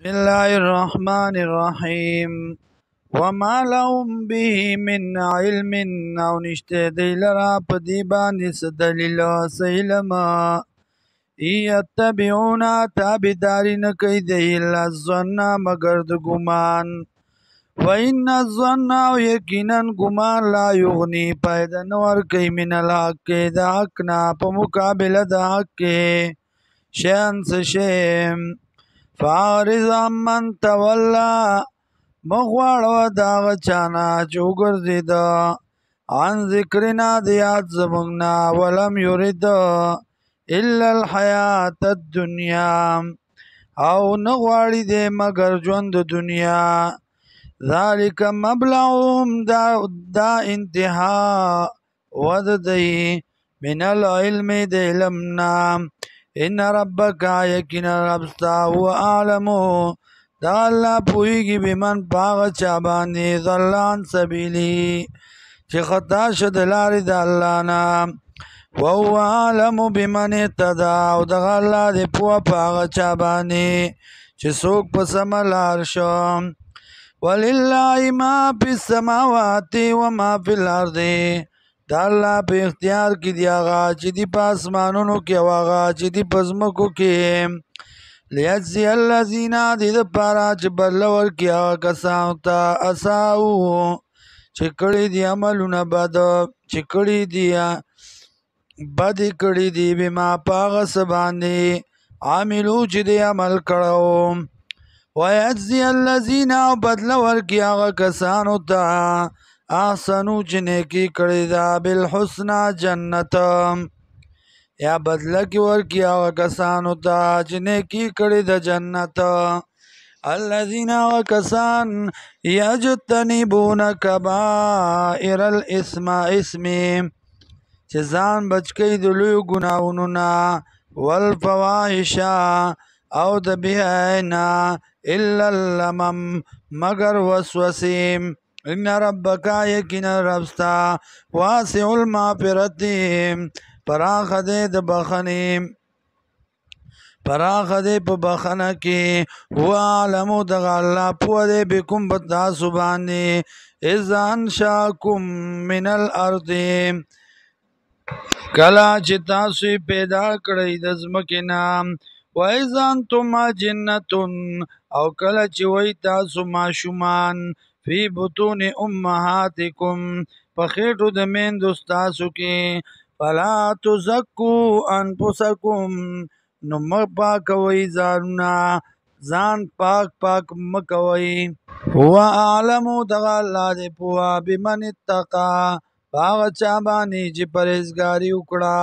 بسم الله الرحمن الرحيم وما لهم به من علم او نشته دی لرا په دی باندې څه دلیل څه علم یتبعون تابعداري نه کوي دی الا الظن مگر د ګمان وان الظن او یقینا ګمان لا یغني پیدا نه ورکوي من الحق د حق نه په مقابله د حق کې شیئا څه شی فاعرض عمن تولى مغواړه داغه چانا چې وګرځېد عن ذکرنا د یاد زموږ نه ولم یرد الا الحیات الدنیا او نه غواړي دی مګر ژوند د دنیا ذلک مبلغهم دا انتها ود دی من العلم د علمنا ان ربک یقینا ربستا هو اعلمو دا الله پوهیږي بمن باغ چا باندې ضل عن سبیلی چې خطا شد لارې د الله نه وهو اعلم بمن اهتدى او دغه الله دې پوه په هغه چا باندې چې څوک په سمه لار شو ولله ما فی السماوات وما فی الارض دا الله په اختیار کې دی هغه چې دی په اسمانونو کې او هغه چې دی په ځمکو کې لیجزی الذین دې دپاره چې بدله ورکړي هغه کسانو ته اساءو چې کړي دي عملونه بد چې کړي دي بدې کړي دي بما په هغه څه باندې عاملو چې دی عمل کړو ویجزی الذین او بدله ورکړي هغه کسانو ته احسنو چې نیکي کړې ده بالحسنى جنت یا بدله کې ورکړي هغه کسانو ته چې نیکي کړې ده جنت الذین هغه کسان یجتنبون کبائر الاسم چې ځان بچ کوي د لویو ګناهونو نه والفواحش او د بې نه الا اللمم مگر وسوسې ان ربک یقینا ربستا واسع المغفرة پراخ دی د بخنې پراخ دی په بخنه کې هو اعلم دغه الله پوه دی بكم په تاسو باندې اذ انشاکم من الارض کله چې تاسو پیدا کړئ د ځمکې نه وإذ انتم جنة او کله چې وای تاسو ماشومان فی بطون امهاتکم په خېټو د میندو ستاسو کې فلا تزکوا انفسکم نو مه پاکوئ ځانونه ځان پاک مکوئ هو اعلم دغه الله دې پوه بمن اتقی په هغه چا باندې چې پرهیزګاري وکړه